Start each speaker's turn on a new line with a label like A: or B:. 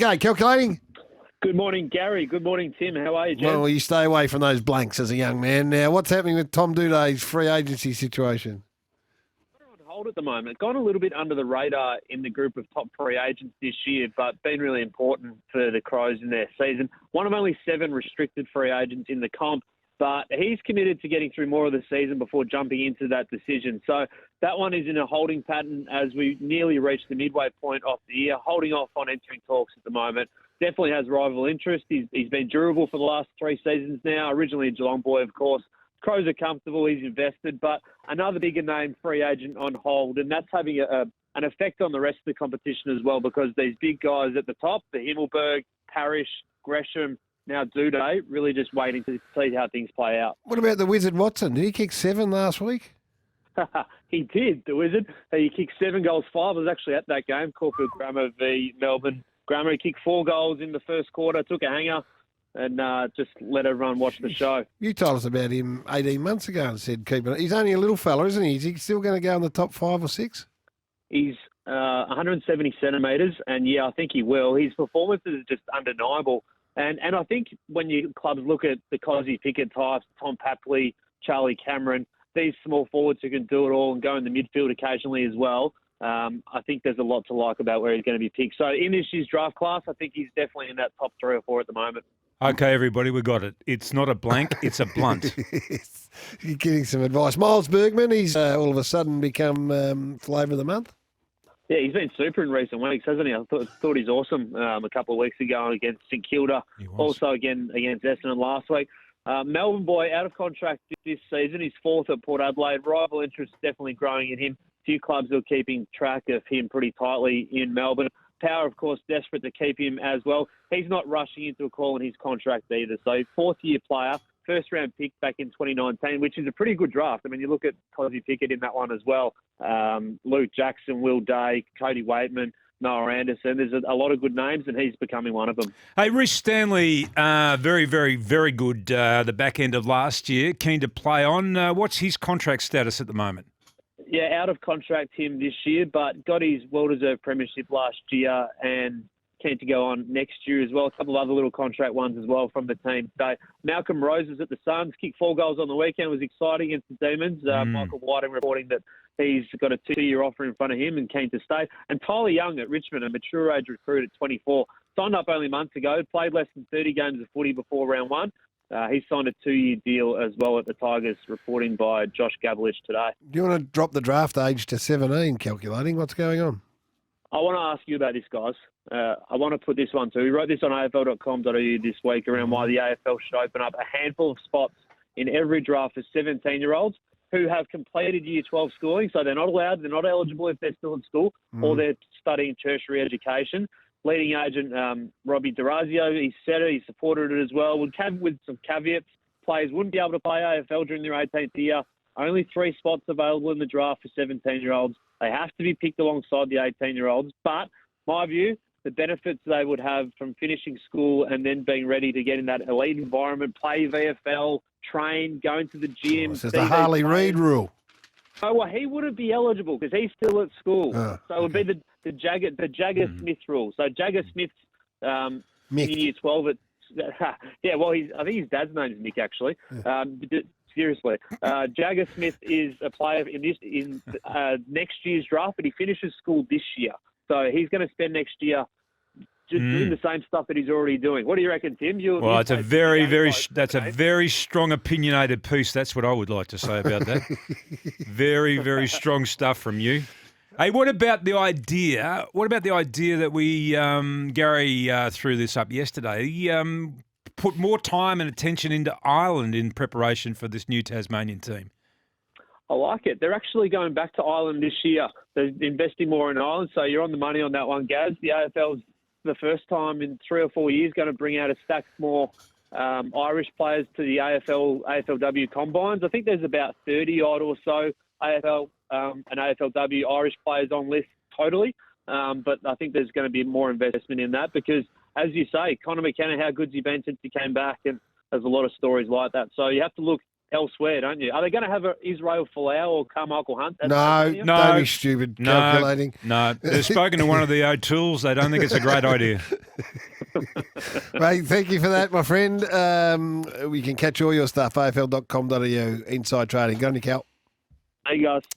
A: Okay, calculating.
B: Good morning, Gary. Good morning, Tim. How are you, Jen?
A: Well, you stay away from those blanks as a young man. Now, what's happening with Tom Duday's free agency situation?
B: On hold at the moment. Gone a little bit under the radar in the group of top free agents this year, but been really important for the Crows in their season. One of only 7 restricted free agents in the comp, but he's committed to getting through more of the season before jumping into that decision. So that one is in a holding pattern as we nearly reach the midway point of the year, holding off on entering talks at the moment. Definitely has rival interest. He's been durable for the last 3 seasons now, originally a Geelong boy, of course. Crows are comfortable, he's invested, but another bigger name free agent on hold, and that's having an effect on the rest of the competition as well, because these big guys at the top, the Himmelberg, Parrish, Gresham, now Duday, really just waiting to see how things play out.
A: What about the Wizard Watson? Did he kick 7 last week?
B: He did, the Wizard. He kicked 7 goals, 5. I was actually at that game, Caulfield Grammar v Melbourne Grammar. He kicked 4 goals in the first quarter, took a hanger, and just let everyone watch the show.
A: You told us about him 18 months ago and said keep it. He's only a little fella, isn't he? Is he still going to go in the top 5 or 6?
B: He's 170 centimetres, and yeah, I think he will. His performance is just undeniable. And I think when you clubs look at the Cosy Pickett types, Tom Papley, Charlie Cameron, these small forwards who can do it all and go in the midfield occasionally as well, I think there's a lot to like about where he's going to be picked. So in this year's draft class, I think he's definitely in that top 3 or 4 at the moment.
C: Okay, everybody, we got it. It's not a blank, it's a blunt.
A: You're getting some advice. Miles Bergman, he's all of a sudden become flavour of the month.
B: Yeah, he's been super in recent weeks, hasn't he? I thought he's awesome a couple of weeks ago against St Kilda. Also again against Essendon last week. Melbourne boy out of contract this season. He's 4th at Port Adelaide. Rival interest definitely growing in him. Few clubs are keeping track of him pretty tightly in Melbourne. Power, of course, desperate to keep him as well. He's not rushing into a call in his contract either. So 4th-year player, first-round pick back in 2019, which is a pretty good draft. I mean, you look at Cosy Pickett in that one as well. Luke Jackson, Will Day, Cody Waitman, Noah Anderson. There's a lot of good names, and he's becoming one of them.
C: Hey, Rhys Stanley, very, very, very good the back end of last year. Keen to play on. What's his contract status at the moment?
B: Yeah, out of contract him this year, but got his well-deserved premiership last year and keen to go on next year as well. A couple of other little contract ones as well from the team. So Malcolm Roses at the Suns, kicked 4 goals on the weekend, was exciting against the Demons. Michael Whiting reporting that he's got a 2-year offer in front of him and keen to stay. And Tyler Young at Richmond, a mature age recruit at 24, signed up only months ago, played less than 30 games of footy before round 1. He signed a 2-year deal as well at the Tigers, reporting by Josh Gabelich today.
A: Do you want to drop the draft age to 17, calculating? What's going on?
B: I want to ask you about this, guys. I want to put this one too. We wrote this on afl.com.au this week around why the AFL should open up a handful of spots in every draft for 17-year-olds who have completed Year 12 schooling. So they're not eligible if they're still in school or they're studying tertiary education. Leading agent Robbie D'Orazio, he said it, he supported it as well. With some caveats, players wouldn't be able to play AFL during their 18th year. Only 3 spots available in the draft for 17-year-olds. They have to be picked alongside the 18-year-olds. But my view, the benefits they would have from finishing school and then being ready to get in that elite environment, play VFL, train, going to the gym.
A: This is the Harley Reid rule.
B: Oh, well, he wouldn't be eligible because he's still at school. So it would be the Jagger Smith rule. So Jagger Smith's in Year 12 at yeah. Well, I think his dad's name is Mick actually. Seriously, Jagger Smith is a player in next year's draft, but he finishes school this year, so he's going to spend next year just doing the same stuff that he's already doing. What do you reckon, Tim?
C: Well, it's a very strong opinionated piece. That's what I would like to say about that. Very, very strong stuff from you. Hey, what about the idea? What about the idea that we, Gary threw this up yesterday, put more time and attention into Ireland in preparation for this new Tasmanian team?
B: I like it. They're actually going back to Ireland this year. They're investing more in Ireland, so you're on the money on that one, Gaz. The AFL's the first time in 3 or 4 years going to bring out a stack more Irish players to the AFLW combines. I think there's about 30-odd or so AFL and AFLW Irish players on list totally. But I think there's going to be more investment in that because, as you say, Connor McKenna, how good's he been since he came back? And there's a lot of stories like that. So you have to look elsewhere, don't you? Are they going to have Israel Folau or Carmichael Hunt? at
A: No,
B: Tasmania?
C: No.
A: don't be stupid calculating.
C: No, they've spoken to one of the O'Tooles. They don't think it's a great idea.
A: Mate, thank you for that, my friend. We can catch all your stuff, afl.com.au, Inside Trading. Go on, you, Cal.
B: Hey, guys.